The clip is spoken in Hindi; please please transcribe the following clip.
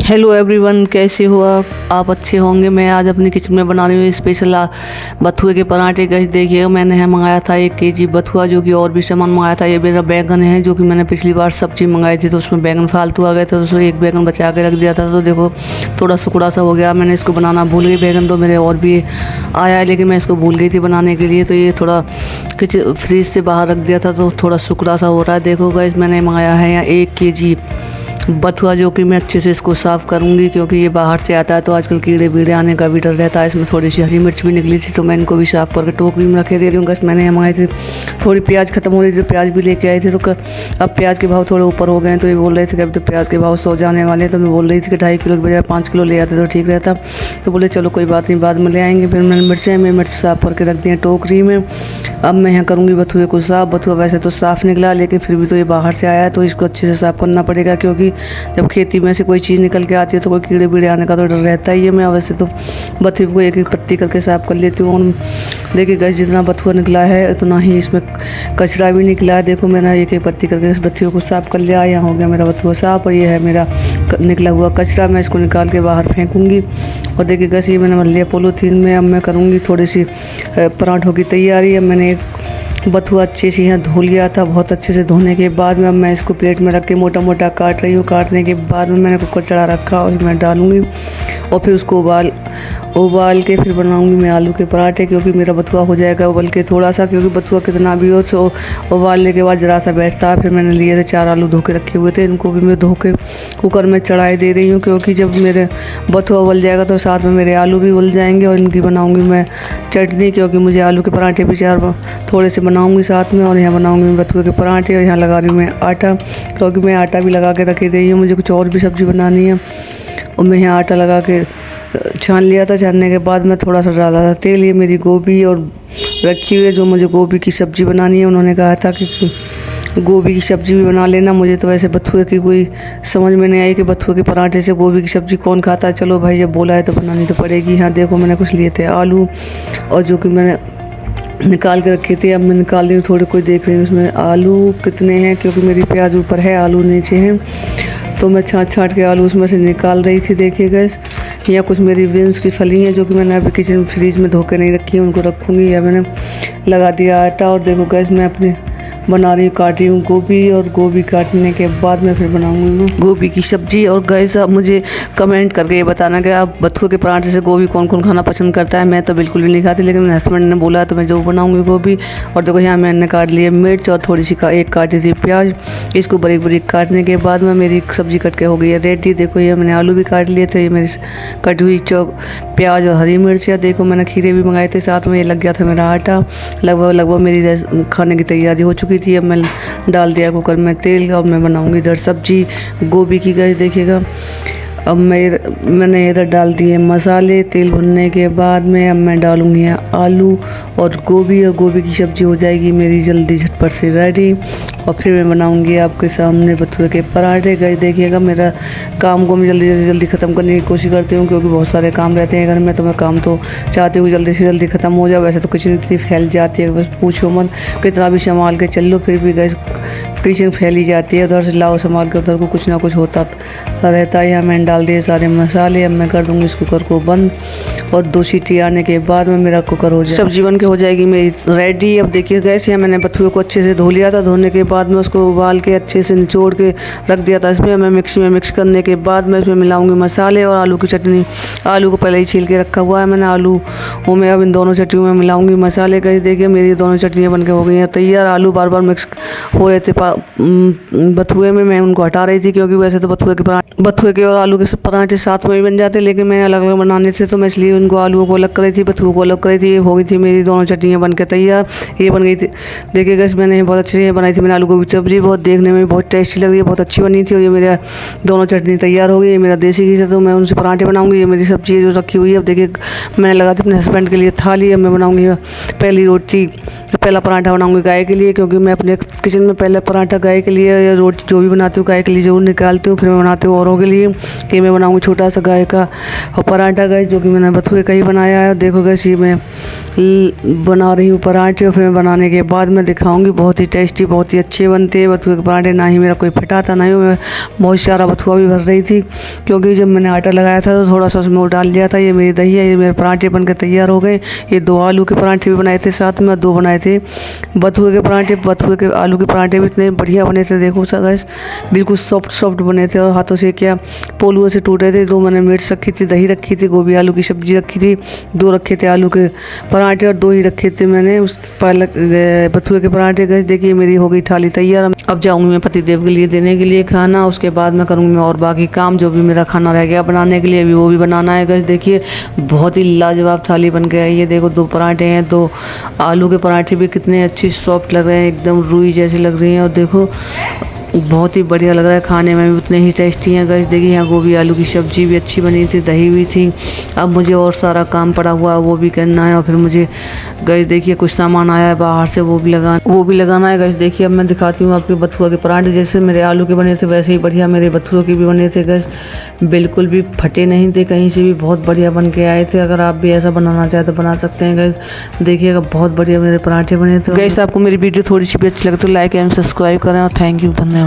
हेलो एवरीवन, कैसे हो आप अच्छे होंगे। मैं आज अपनी किचन में बना रही हूँ स्पेशल बथुए के पराठे। गैस देखिए, मैंने मंगाया था 1 केजी बथुआ, जो कि और भी सामान मंगाया था। ये मेरा बैगन है, जो कि मैंने पिछली बार सब्जी मंगाई थी तो उसमें बैगन फालतू आ गए थे, तो उसमें एक बैगन बचा के रख दिया था। तो देखो थोड़ा सुकड़ा सा हो गया, मैंने इसको बनाना भूल गई। बैगन तो मेरे और भी आया है, लेकिन मैं इसको भूल गई थी बनाने के लिए, तो ये थोड़ा फ्रीज से बाहर रख दिया था तो थोड़ा सुकड़ा सा हो रहा है। देखो गैस, मैंने मंगाया है यहाँ 1 केजी बथुआ, जो कि मैं अच्छे से इसको साफ़ करूंगी, क्योंकि ये बाहर से आता है तो आजकल कीड़े वीड़े आने का भी डर रहता है। इसमें थोड़ी सी हरी मिर्च भी निकली थी, तो मैं इनको भी साफ़ करके टोकरी में रखे दे रही हूँ। बस मैंने मंगाई थी, थोड़ी प्याज खत्म हो रही थी तो प्याज भी लेके आई थी। तो अब प्याज के भाव थोड़े ऊपर हो गए हैं, तो ये बोल रहे थे कि अब तो प्याज के भाव 100 जाने वाले हैं। तो मैं बोल रही थी कि 2.5 किलो के बजाय 5 किलो ले आते तो ठीक रहता। तो बोले चलो कोई बात नहीं, बाद में ले आएंगे। फिर मैंने मिर्च साफ़ करके रख दी हैं टोकरी में। अब मैं यहाँ करूँगी बथुए को साफ़। बथुआ वैसे तो साफ़ निकला, लेकिन फिर भी तो ये बाहर से आया है, तो इसको अच्छे से साफ़ करना पड़ेगा, क्योंकि जब खेती में से कोई चीज़ निकल के आती है तो कोई कीड़े वीड़े आने का तो डर रहता ही है। मैं वैसे तो बथुए को एक एक पत्ती करके साफ़ कर लेती हूँ। और देखिए गैस, जितना बथुआ निकला है उतना ही इसमें कचरा भी निकला है। देखो मैंने एक एक पत्ती करके इस बथुए को साफ़ कर लिया। यहाँ हो गया मेरा बथुआ साफ़, और ये है मेरा निकला हुआ कचरा। मैं इसको निकाल के बाहर फेंकूँगी। और देखिए गैस, ये मैंने भर लिया पॉलीथीन में। अब मैं करूँगी थोड़ी सी पराठों की तैयारी। अब मैंने एक बथुआ अच्छे से यहाँ धो लिया था। बहुत अच्छे से धोने के बाद में अब मैं इसको प्लेट में रख के मोटा मोटा काट रही हूँ। काटने के बाद में मैंने कुकर चढ़ा रखा और मैं डालूँगी, और फिर उसको उबाल के फिर बनाऊँगी मैं आलू के पराठे, क्योंकि मेरा बथुआ हो जाएगा उबल के थोड़ा सा, क्योंकि बथुआ कितना भी हो तो उबालने के बाद ज़रा सा बैठता है। फिर मैंने लिए थे 4 आलू धो के रखे हुए थे, इनको भी मैं धो के कुकर में चढ़ाए दे रही हूँ, क्योंकि जब मेरे बथुआ उबल जाएगा तो साथ में मेरे आलू भी उबल जाएंगे। और इनकी बनाऊँगी मैं चटनी, क्योंकि मुझे आलू के पराठे भी 4 थोड़े से बनाऊंगी साथ में। और यहाँ बनाऊंगी मैं बथुए के पराठे, और यहाँ लगा रही हूँ मैं आटा, क्योंकि मैं आटा भी लगा के रखी दी हूँ। मुझे कुछ और भी सब्ज़ी बनानी है, और मैं यहाँ आटा लगा के छान लिया था। छानने के बाद मैं थोड़ा सा डाला था तेल। ये मेरी गोभी और रखी हुई है, जो मुझे गोभी की सब्ज़ी बनानी है। उन्होंने कहा था कि गोभी की सब्ज़ी भी बना लेना। मुझे तो वैसे बथुए की कोई समझ में नहीं आई कि बथुए के पराठे से गोभी की सब्ज़ी कौन खाता है। चलो भाई, जब बोला है तो बनानी तो पड़ेगी। यहाँ देखो मैंने कुछ लिए थे आलू, और जो कि मैंने निकाल के रखे थे। अब मैं निकाल रही हूँ थोड़े, कोई देख रही हूँ इसमें आलू कितने हैं, क्योंकि मेरी प्याज ऊपर है आलू नीचे हैं, तो मैं छाँट के आलू उसमें से निकाल रही थी। देखिए गैस, यहाँ कुछ मेरी बीन्स की फली हैं, जो कि मैंने अभी किचन फ्रीज में धो के नहीं रखी है, उनको रखूँगी। या मैंने लगा दिया आटा। और देखो गैस, मैं अपने बना रही हूँ, काट रही हूँ गोभी, और गोभी काटने के बाद मैं फिर बनाऊँगी गोभी की सब्ज़ी। और गैस, आप मुझे कमेंट करके ये बताना कि आप बथुए के पराठे से गोभी कौन कौन खाना पसंद करता है। मैं तो बिल्कुल भी नहीं खाती, लेकिन मेरे हस्बैंड ने बोला तो मैं जो बनाऊँगी गोभी। और देखो यहाँ मैंने काट लिए मिर्च, और थोड़ी सी एक काटी थी प्याज। इसको बारीक बारीक काटने के बाद में मेरी सब्ज़ी कट के हो गई है रेडी। देखो ये मैंने आलू भी काट लिए थे, ये मेरी कटी हुई प्याज और हरी मिर्च। या देखो मैंने खीरे भी मंगाए थे साथ में। ये लग गया था मेरा आटा। लगभग मेरी खाने की तैयारी हो चुकी थी। अब मैं डाल दिया कुकर में तेल, और मैं बनाऊंगी इधर सब्जी गोभी की। गैस देखिएगा, अब मैंने इधर डाल दिए मसाले। तेल भुनने के बाद में अब मैं डालूंगी आलू और गोभी की सब्ज़ी हो जाएगी मेरी जल्दी झटपट से रेडी। और फिर मैं बनाऊंगी आपके सामने बथुए के पराठे। गैस देखिएगा, मेरा काम को मैं जल्दी ख़त्म करने की कोशिश करती हूँ, क्योंकि बहुत सारे काम रहते हैं घर में, तो मैं काम तो चाहती हूँ जल्दी से जल्दी ख़त्म हो जाए। वैसे तो किचन इतनी फैल जाती है, बस पूछो मत, कितना भी संभाल के चल लो फिर भी गैस किचन फैली जाती है। उधर से लाओ संभाल के, उधर को कुछ ना कुछ होता रहता है। यहाँ मैंने डाल दिए सारे मसाले। अब मैं कर दूँगी इस कुकर को बंद, और 2 सीटी आने के बाद में मेरा कुकर हो जाए, सब्जी बन के हो जाएगी मेरी रेडी। अब देखिए गैस, यहाँ मैंने बथुए को अच्छे से धो लिया था। धोने के बाद में उसको उबाल के अच्छे से निचोड़ के रख दिया था। इसमें मैं मिक्सी में मिक्स करने के बाद मैं इसमें मिलाऊंगी मसाले और आलू की चटनी। आलू को पहले ही छील के रखा हुआ है मैंने आलू में। अब इन दोनों चटनियों में मिलाऊंगी मसाले। गैस देखिए, मेरी दोनों चटनियाँ बन के हो गई हैं तैयार। आलू बार बार मिक्स हो रहे थे बथुए में, मैं उनको हटा रही थी, क्योंकि वैसे तो बथुए के और आलू के पराठे साथ में भी बन जाते, लेकिन मैं अलग अलग बनाने से तो मैं इसलिए उनको आलूओं को अलग कर रही थी, बथुए को अलग कर रही थी। ये हो गई थी मेरी दोनों चटनियाँ बन के तैयार। ये बन गई थी, देखिए गैस, मैंने बहुत अच्छे से बनाई थी। मैंने आलू गोभी सब्जी बहुत देखने में बहुत टेस्टी लग रही है, बहुत अच्छी बनी थी। और ये मेरा दोनों चटनी तैयार हो गई। ये मेरा देसी घी से तो मैं उनसे पराठे बनाऊँगी। ये मेरी सब्जी जो रखी हुई है। अब देखिए मैंने लगा दी अपने हस्बैंड के लिए थाली। अब मैं बनाऊँगी पहली रोटी, पहला पराठा बनाऊँगी गाय के लिए, क्योंकि मैं अपने किचन में पहले पराठा गाय के लिए या रोटी जो भी बनाती हूँ गाय के लिए ज़रूर निकालती हूँ, फिर मैं बनाती हूँ औरों के लिए कि मैं बनाऊँगी छोटा सा गाय का और पराठा गैस, जो कि मैंने बथुए का ही बनाया है। देखो गैस ये मैं बना रही हूँ पराठे और फिर मैं बनाने के बाद मैं दिखाऊंगी। बहुत ही टेस्टी, बहुत ही अच्छे बनते हैं बथुए के पराठे। ना ही मेरा कोई फटा था, ना ही मैं बहुत सारा बथुआ भी भर रही थी, क्योंकि जब मैंने आटा लगाया था तो थोड़ा सा उसमें वो डाल दिया था। ये मेरी दही है, ये मेरे पराठे बन के तैयार हो गए। ये 2 आलू के पराठे भी बनाए थे साथ में, 2 बनाए थे बथुए के पराठे। बथुए के आलू के पराठे भी इतने बढ़िया बने थे, देखो सा गैस बिल्कुल सॉफ्ट सॉफ्ट बने थे और हाथों से क्या पोलुओं से टूटे थे। 2 मैंने मिर्च रखी थी, दही रखी थी, गोभी आलू की सब्जी रखी थी, 2 रखे थे आलू के पराठे और 2 ही रखे थे मैंने उस पालक बथुए के पराठे। गैस देखिए मेरी हो गई थाली तैयार। अब जाऊंगी मैं पति देव के लिए देने के लिए खाना, उसके बाद मैं करूंगी मैं और बाकी काम जो भी मेरा खाना रह गया बनाने के लिए, अभी वो भी बनाना है। गैस देखिए बहुत ही लाजवाब थाली बन गया है। ये देखो 2 पराठे हैं, 2 आलू के पराठे भी कितने अच्छे सॉफ्ट लग रहे हैं, एकदम रुई जैसे लग रही हैं और देखो बहुत ही बढ़िया लग रहा है, खाने में भी उतने ही टेस्टी हैं। गैस देखिए यहाँ गोभी आलू की सब्जी भी अच्छी बनी थी, दही भी थी। अब मुझे और सारा काम पड़ा हुआ है, वो भी करना है और फिर मुझे गैस देखिए कुछ सामान आया है बाहर से, वो भी लगाना है। गैस देखिए अब मैं दिखाती हूँ आपके बथुआ के पराठे। जैसे मेरे आलू के बने थे वैसे ही बढ़िया मेरे बथुआ के भी बने थे। गैस बिल्कुल भी फटे नहीं थे कहीं से भी, बहुत बढ़िया बन के आए थे। अगर आप भी ऐसा बनाना चाहें तो बना सकते हैं। गैस देखिएगा बहुत बढ़िया मेरे पराठे बने थे। गैस आपको मेरी वीडियो थोड़ी सी भी अच्छी लगे तो लाइक एंड सब्सक्राइब करें और थैंक यू, धन्यवाद।